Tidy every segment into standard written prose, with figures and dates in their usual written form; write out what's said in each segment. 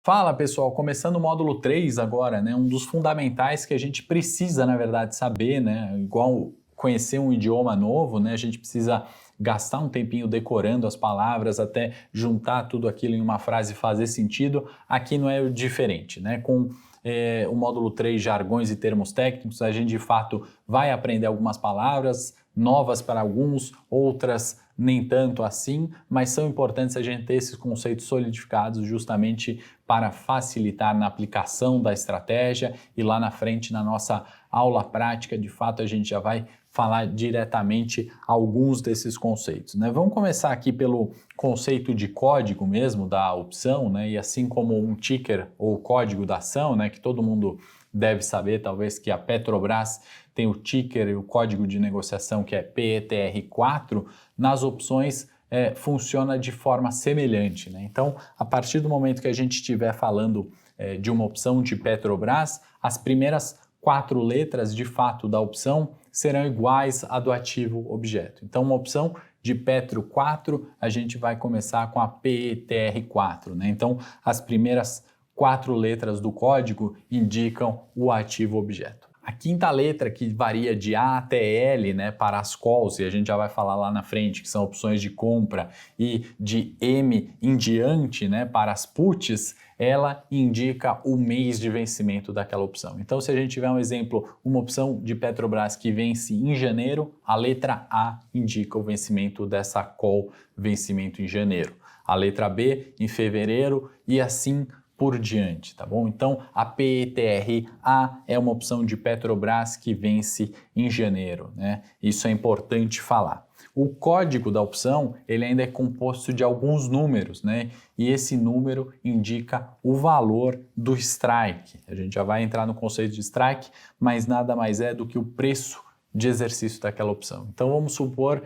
Fala pessoal, começando o módulo 3 agora, né? Um dos fundamentais que a gente precisa, na verdade, saber, né? Igual conhecer um idioma novo, né? A gente precisa gastar um tempinho decorando as palavras até juntar tudo aquilo em uma frase e fazer sentido. Aqui não é diferente, né? Com o módulo 3, jargões e termos técnicos, a gente de fato vai aprender algumas palavras novas para alguns, outras nem tanto assim, mas são importantes a gente ter esses conceitos solidificados justamente para facilitar na aplicação da estratégia e lá na frente na nossa aula prática, de fato a gente já vai falar diretamente alguns desses conceitos, né? Vamos começar aqui pelo conceito de código mesmo da opção, né? E assim como um ticker ou código da ação, né? Que todo mundo deve saber, talvez, que a Petrobras tem o ticker e o código de negociação que é PETR4, nas opções funciona de forma semelhante, né? Então, a partir do momento que a gente estiver falando de uma opção de Petrobras, as primeiras 4 letras de fato da opção serão iguais à do ativo objeto. Então, uma opção de Petro 4, a gente vai começar com a PETR4, né? Então, as primeiras 4 letras do código indicam o ativo objeto. A quinta letra, que varia de A até L, né, para as calls, e a gente já vai falar lá na frente, que são opções de compra, e de M em diante, né, para as puts, ela indica o mês de vencimento daquela opção. Então, se a gente tiver um exemplo, uma opção de Petrobras que vence em janeiro, a letra A indica o vencimento dessa call, vencimento em janeiro. A letra B em fevereiro e assim por diante, tá bom? Então, a PETR-A é uma opção de Petrobras que vence em janeiro, né? Isso é importante falar. O código da opção, ele ainda é composto de alguns números, né? E esse número indica o valor do strike. A gente já vai entrar no conceito de strike, mas nada mais é do que o preço de exercício daquela opção. Então, vamos supor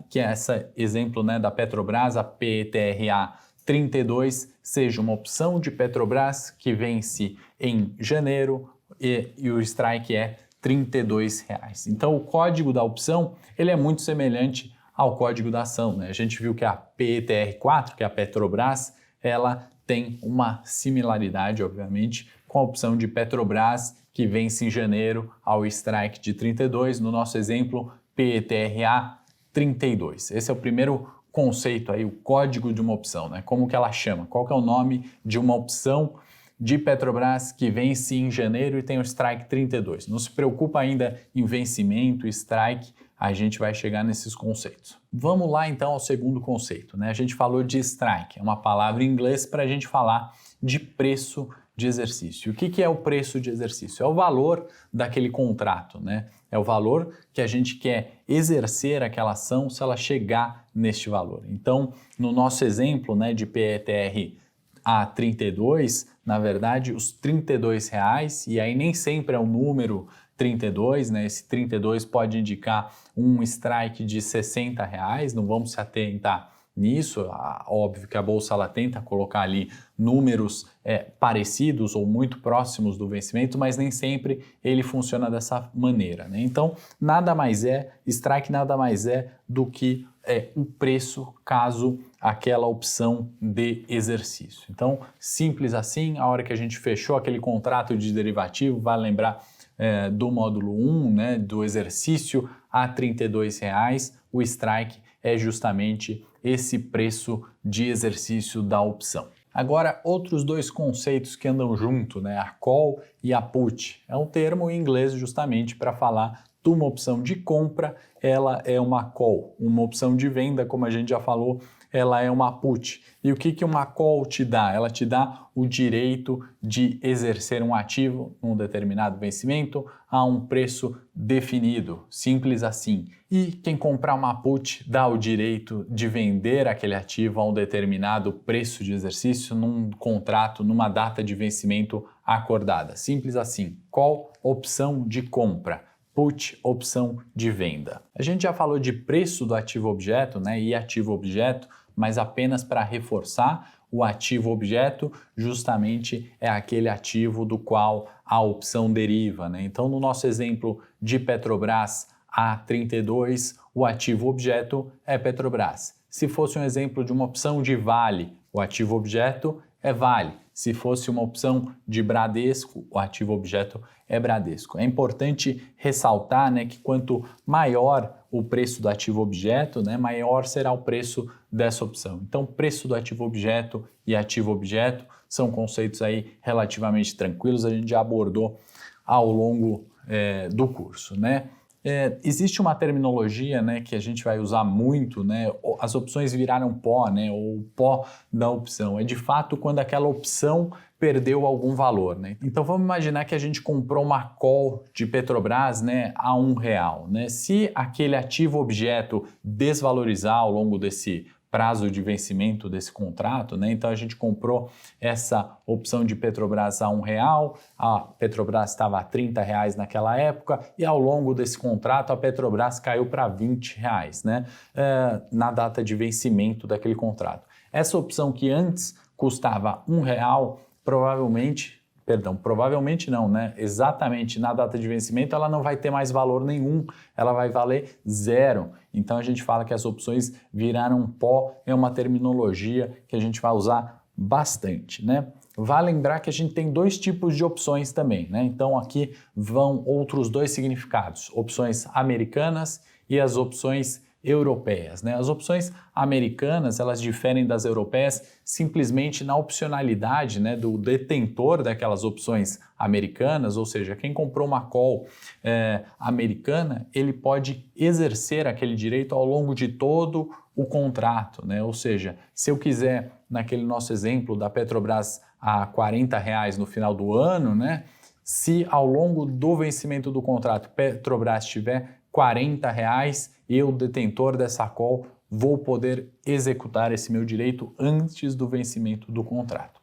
que esse exemplo, né, da Petrobras, a PETR-A 32 seja uma opção de Petrobras que vence em janeiro e o strike é R$32. Então o código da opção ele é muito semelhante ao código da ação, né? A gente viu que a PETR4, que é a Petrobras, ela tem uma similaridade, obviamente, com a opção de Petrobras que vence em janeiro ao strike de 32, no nosso exemplo PETR-A 32. Esse é o primeiro conceito aí, o código de uma opção, né? Como que ela chama? Qual que é o nome de uma opção de Petrobras que vence em janeiro e tem o strike 32? Não se preocupa ainda em vencimento, strike, a gente vai chegar nesses conceitos. Vamos lá então ao segundo conceito, né? A gente falou de strike, é uma palavra em inglês para a gente falar de preço de exercício. O que é o preço de exercício? É o valor daquele contrato, né? É o valor que a gente quer exercer aquela ação se ela chegar neste valor. Então, no nosso exemplo, né, de PETR a 32, na verdade, os R$32, e aí nem sempre é o número 32, né? Esse 32 pode indicar um strike de R$60, não vamos se atentar nisso, óbvio que a bolsa ela tenta colocar ali números parecidos ou muito próximos do vencimento, mas nem sempre ele funciona dessa maneira, né? Então, strike nada mais é do que o preço caso aquela opção de exercício. Então, simples assim, a hora que a gente fechou aquele contrato de derivativo, vai lembrar do módulo 1, né, do exercício a R$32, o strike é justamente esse preço de exercício da opção. Agora, outros dois conceitos que andam junto, né, a call e a put. É um termo em inglês justamente para falar de uma opção de compra, ela é uma call. Uma opção de venda, como a gente já falou, ela é uma put. E o que uma call te dá? Ela te dá o direito de exercer um ativo num determinado vencimento a um preço definido, simples assim. E quem comprar uma put dá o direito de vender aquele ativo a um determinado preço de exercício num contrato, numa data de vencimento acordada. Simples assim. Call, opção de compra. Put, opção de venda. A gente já falou de preço do ativo objeto, né, e ativo objeto, mas apenas para reforçar, o ativo objeto justamente é aquele ativo do qual a opção deriva, né? Então, no nosso exemplo de Petrobras A32, o ativo objeto é Petrobras. Se fosse um exemplo de uma opção de Vale, o ativo objeto é Vale. Se fosse uma opção de Bradesco, o ativo objeto é Bradesco. É importante ressaltar, né, que quanto maior o preço do ativo objeto, né, maior será o preço dessa opção. Então, preço do ativo objeto e ativo objeto são conceitos aí relativamente tranquilos, a gente já abordou ao longo do curso, né? Existe uma terminologia, né, que a gente vai usar muito, né, as opções viraram pó, né, ou pó da opção. É de fato quando aquela opção perdeu algum valor, né? Então vamos imaginar que a gente comprou uma call de Petrobras, né, a R$1, né? Se aquele ativo objeto desvalorizar ao longo desse prazo de vencimento desse contrato, né? Então a gente comprou essa opção de Petrobras a R$1, a Petrobras estava a R$30 naquela época e ao longo desse contrato a Petrobras caiu para R$20, né? Na data de vencimento daquele contrato. Essa opção que antes custava R$1, provavelmente não, né? Exatamente na data de vencimento ela não vai ter mais valor nenhum, ela vai valer zero. Então a gente fala que as opções viraram pó, é uma terminologia que a gente vai usar bastante, né? Vale lembrar que a gente tem dois tipos de opções também, né? Então aqui vão outros dois significados, opções americanas e as opções europeias, né? As opções americanas, elas diferem das europeias simplesmente na opcionalidade, né, do detentor daquelas opções americanas, ou seja, quem comprou uma call americana, ele pode exercer aquele direito ao longo de todo o contrato, né? Ou seja, se eu quiser, naquele nosso exemplo da Petrobras a R$40 no final do ano, né? Se ao longo do vencimento do contrato Petrobras tiver R$40, eu, detentor dessa call, vou poder executar esse meu direito antes do vencimento do contrato.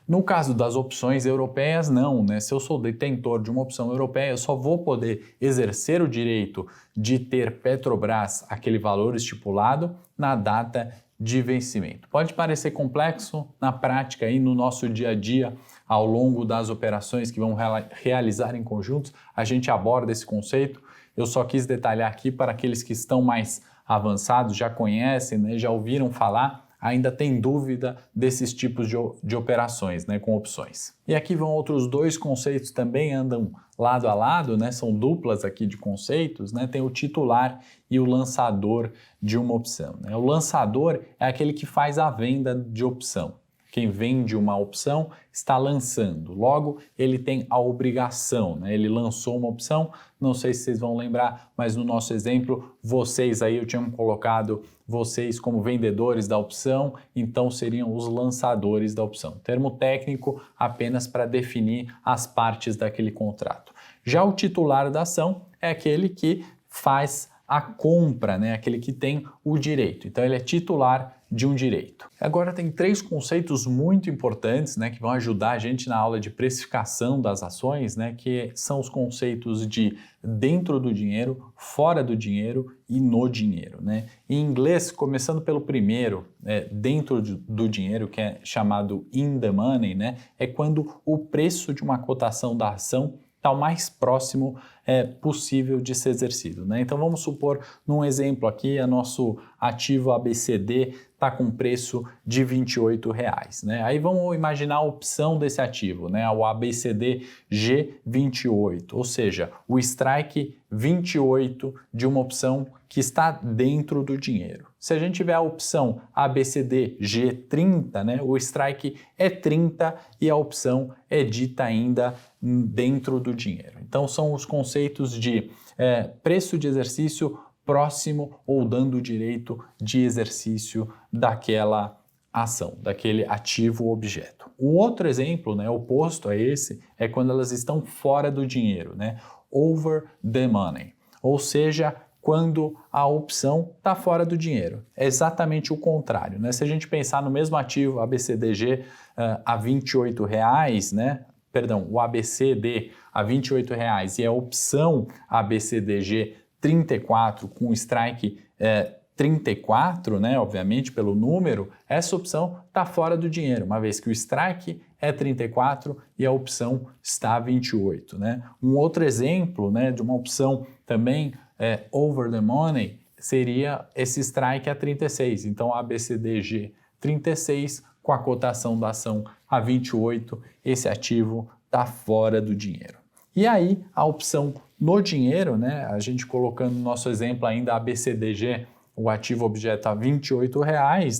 No caso das opções europeias, não, né? Se eu sou detentor de uma opção europeia, eu só vou poder exercer o direito de ter Petrobras, aquele valor estipulado, na data de vencimento. Pode parecer complexo, na prática e no nosso dia a dia, ao longo das operações que vamos realizar em conjuntos, a gente aborda esse conceito. Eu só quis detalhar aqui para aqueles que estão mais avançados, já conhecem, né, já ouviram falar, ainda tem dúvida desses tipos de operações, né, com opções. E aqui vão outros dois conceitos também, andam lado a lado, né, são duplas aqui de conceitos, né, tem o titular e o lançador de uma opção, né? O lançador é aquele que faz a venda de opção. Quem vende uma opção está lançando, logo ele tem a obrigação, né? Ele lançou uma opção, não sei se vocês vão lembrar, mas no nosso exemplo, vocês aí, eu tinha colocado vocês como vendedores da opção, então seriam os lançadores da opção. Termo técnico apenas para definir as partes daquele contrato. Já o titular da ação é aquele que faz a compra, né? Aquele que tem o direito. Então ele é titular de um direito. Agora tem três conceitos muito importantes, né, que vão ajudar a gente na aula de precificação das ações, né, que são os conceitos de dentro do dinheiro, fora do dinheiro e no dinheiro, né? Em inglês, começando pelo primeiro, dentro do dinheiro, que é chamado in the money, né, é quando o preço de uma cotação da ação está o mais próximo possível de ser exercido, né? Então vamos supor, num exemplo aqui, o nosso ativo ABCD está com preço de R$28, né? Aí vamos imaginar a opção desse ativo, né? O ABCD G28, ou seja, o strike 28 de uma opção que está dentro do dinheiro. Se a gente tiver a opção ABCD G30, né, o strike é 30 e a opção é dita ainda dentro do dinheiro. Então são os conceitos de preço de exercício próximo ou dando direito de exercício daquela ação, daquele ativo objeto. O outro exemplo, né, oposto a esse, é quando elas estão fora do dinheiro, né, over the money, ou seja, quando a opção está fora do dinheiro. É exatamente o contrário, né? Se a gente pensar no mesmo ativo ABCDG a R$28, né? Perdão, o ABCD a R$28 e a opção ABCDG 34 com strike 34, né, obviamente pelo número, essa opção está fora do dinheiro, uma vez que o strike é 34 e a opção está a 28, né? Um outro exemplo, né, de uma opção também over the money seria esse strike a 36, então a ABCDG 36 com a cotação da ação a 28, esse ativo está fora do dinheiro. E aí, a opção no dinheiro, né, a gente colocando no nosso exemplo ainda a ABCDG, o ativo objeto a R$ 28,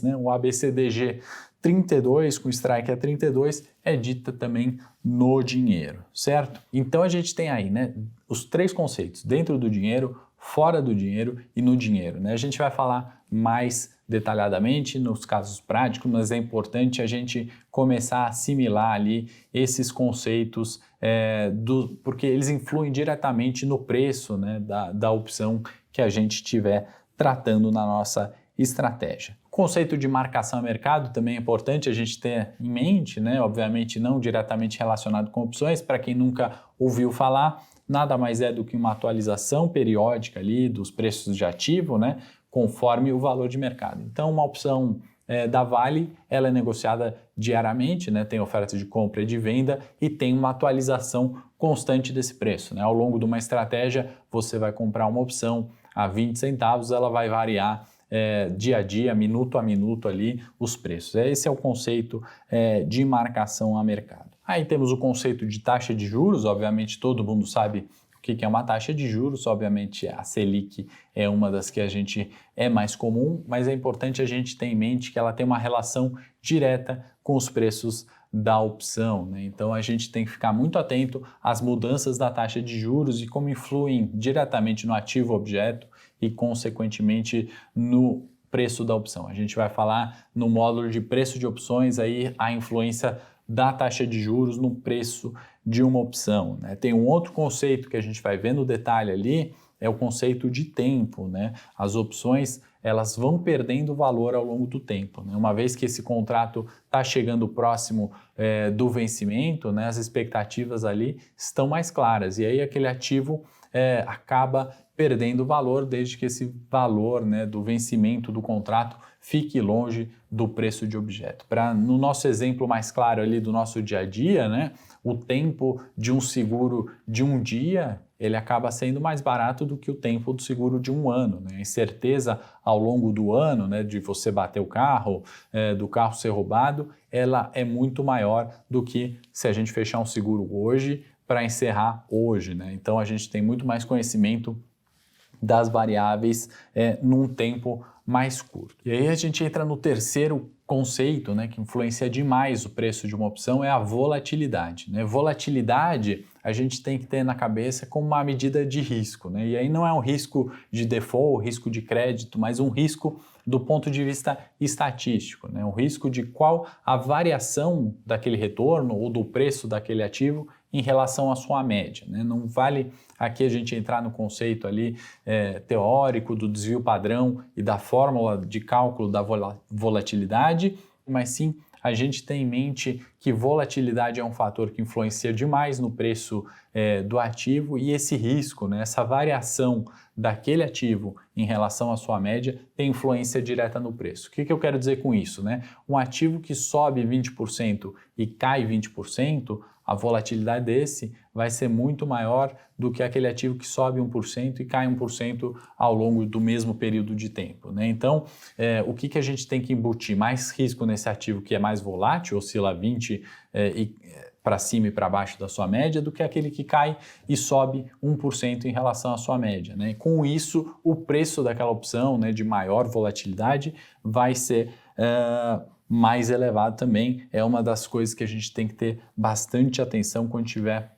né, o ABCDG 32, com strike a 32, é dita também no dinheiro, certo? Então a gente tem aí, né, os três conceitos, dentro do dinheiro, fora do dinheiro e no dinheiro, né? A gente vai falar mais detalhadamente nos casos práticos, mas é importante a gente começar a assimilar ali esses conceitos, porque eles influem diretamente no preço, né, da opção que a gente estiver tratando na nossa estratégia. O conceito de marcação a mercado também é importante a gente ter em mente, né? Obviamente não diretamente relacionado com opções, para quem nunca ouviu falar, nada mais é do que uma atualização periódica ali dos preços de ativo, né, conforme o valor de mercado. Então, uma opção da Vale, ela é negociada diariamente, né, tem oferta de compra e de venda e tem uma atualização constante desse preço, né? Ao longo de uma estratégia, você vai comprar uma opção a 20 centavos, ela vai variar dia a dia, minuto a minuto ali os preços. Esse é o conceito de marcação a mercado. Aí temos o conceito de taxa de juros, obviamente todo mundo sabe o que é uma taxa de juros, obviamente a Selic é uma das que a gente é mais comum, mas é importante a gente ter em mente que ela tem uma relação direta com os preços da opção, né? Então a gente tem que ficar muito atento às mudanças da taxa de juros e como influem diretamente no ativo objeto e consequentemente no preço da opção. A gente vai falar no módulo de preço de opções aí a influência da taxa de juros no preço de uma opção, né? Tem um outro conceito que a gente vai ver no detalhe ali, é o conceito de tempo, né? As opções, elas vão perdendo valor ao longo do tempo, né? Uma vez que esse contrato está chegando próximo do vencimento, né? As expectativas ali estão mais claras e aí aquele ativo acaba perdendo valor desde que esse valor, né, do vencimento do contrato fique longe do preço de objeto. No nosso exemplo mais claro ali do nosso dia a dia, né, o tempo de um seguro de um dia, ele acaba sendo mais barato do que o tempo do seguro de um ano, né? A incerteza ao longo do ano, né, de você bater o carro, do carro ser roubado, ela é muito maior do que se a gente fechar um seguro hoje para encerrar hoje, né? Então a gente tem muito mais conhecimento das variáveis num tempo mais curto. E aí a gente entra no terceiro conceito, né, que influencia demais o preço de uma opção, é a volatilidade, né? Volatilidade a gente tem que ter na cabeça como uma medida de risco, né? E aí não é um risco de default, risco de crédito, mas um risco do ponto de vista estatístico, né? Um risco de qual a variação daquele retorno ou do preço daquele ativo em relação à sua média, né? Não vale aqui a gente entrar no conceito ali teórico do desvio padrão e da fórmula de cálculo da volatilidade, mas sim a gente tem em mente que volatilidade é um fator que influencia demais no preço do ativo e esse risco, né, essa variação daquele ativo em relação à sua média tem influência direta no preço. O que eu quero dizer com isso, né? Um ativo que sobe 20% e cai 20%, a volatilidade desse vai ser muito maior do que aquele ativo que sobe 1% e cai 1% ao longo do mesmo período de tempo, né? Então, o que a gente tem que embutir? Mais risco nesse ativo que é mais volátil, oscila 20% para cima e para baixo da sua média, do que aquele que cai e sobe 1% em relação à sua média, né? Com isso, o preço daquela opção, né, de maior volatilidade vai ser mais elevado também. É uma das coisas que a gente tem que ter bastante atenção quando estiver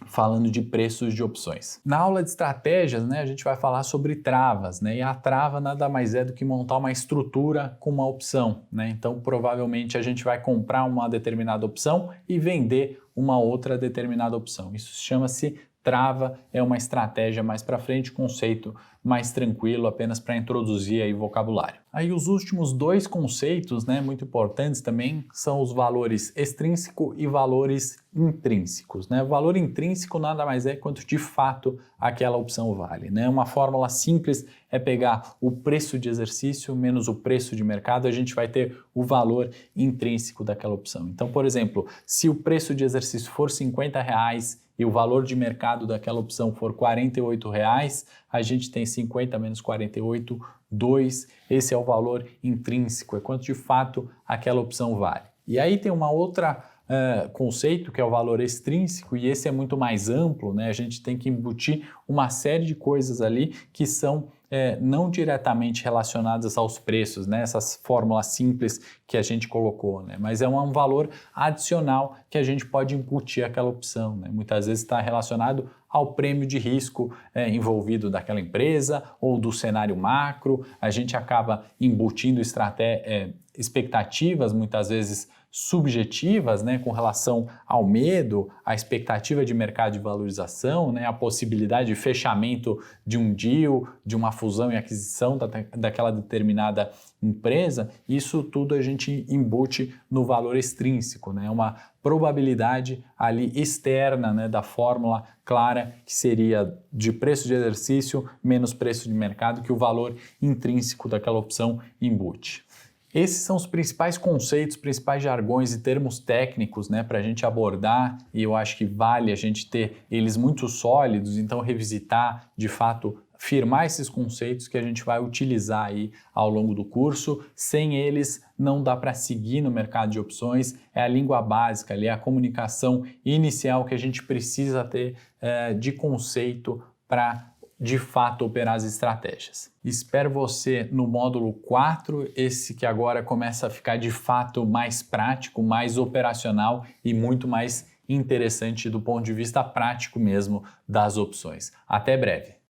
falando de preços de opções. Na aula de estratégias, né, a gente vai falar sobre travas, né? E a trava nada mais é do que montar uma estrutura com uma opção, né? Então, provavelmente a gente vai comprar uma determinada opção e vender uma outra determinada opção. Isso chama-se trava, é uma estratégia mais para frente, conceito mais tranquilo, apenas para introduzir aí vocabulário. Aí os últimos dois conceitos, né, muito importantes também, são os valores extrínseco e valores intrínsecos, né? O valor intrínseco nada mais é quanto de fato aquela opção vale, né? Uma fórmula simples é pegar o preço de exercício menos o preço de mercado, a gente vai ter o valor intrínseco daquela opção. Então, por exemplo, se o preço de exercício for R$50 e o valor de mercado daquela opção for R$48, a gente tem 50 menos 48, 2. Esse é o valor intrínseco, é quanto de fato aquela opção vale. E aí tem uma outra conceito que é o valor extrínseco, e esse é muito mais amplo, né? A gente tem que embutir uma série de coisas ali que são não diretamente relacionadas aos preços, né? Essas fórmulas simples que a gente colocou, né? Mas é um valor adicional que a gente pode embutir aquela opção, né? Muitas vezes está relacionado ao prêmio de risco envolvido daquela empresa ou do cenário macro. A gente acaba embutindo expectativas, muitas vezes subjetivas, né, com relação ao medo, à expectativa de mercado de valorização, né, a possibilidade de fechamento de um deal, de uma fusão e aquisição daquela determinada empresa. Isso tudo a gente embute no valor extrínseco, né, uma probabilidade ali externa, né, da fórmula clara, que seria de preço de exercício menos preço de mercado, que o valor intrínseco daquela opção embute. Esses são os principais conceitos, principais jargões e termos técnicos, né, para a gente abordar, e eu acho que vale a gente ter eles muito sólidos, então revisitar, de fato, firmar esses conceitos que a gente vai utilizar aí ao longo do curso. Sem eles não dá para seguir no mercado de opções, é a língua básica ali, é a comunicação inicial que a gente precisa ter de conceito para de fato operar as estratégias. Espero você no módulo 4, esse que agora começa a ficar de fato mais prático, mais operacional e muito mais interessante do ponto de vista prático mesmo das opções. Até breve!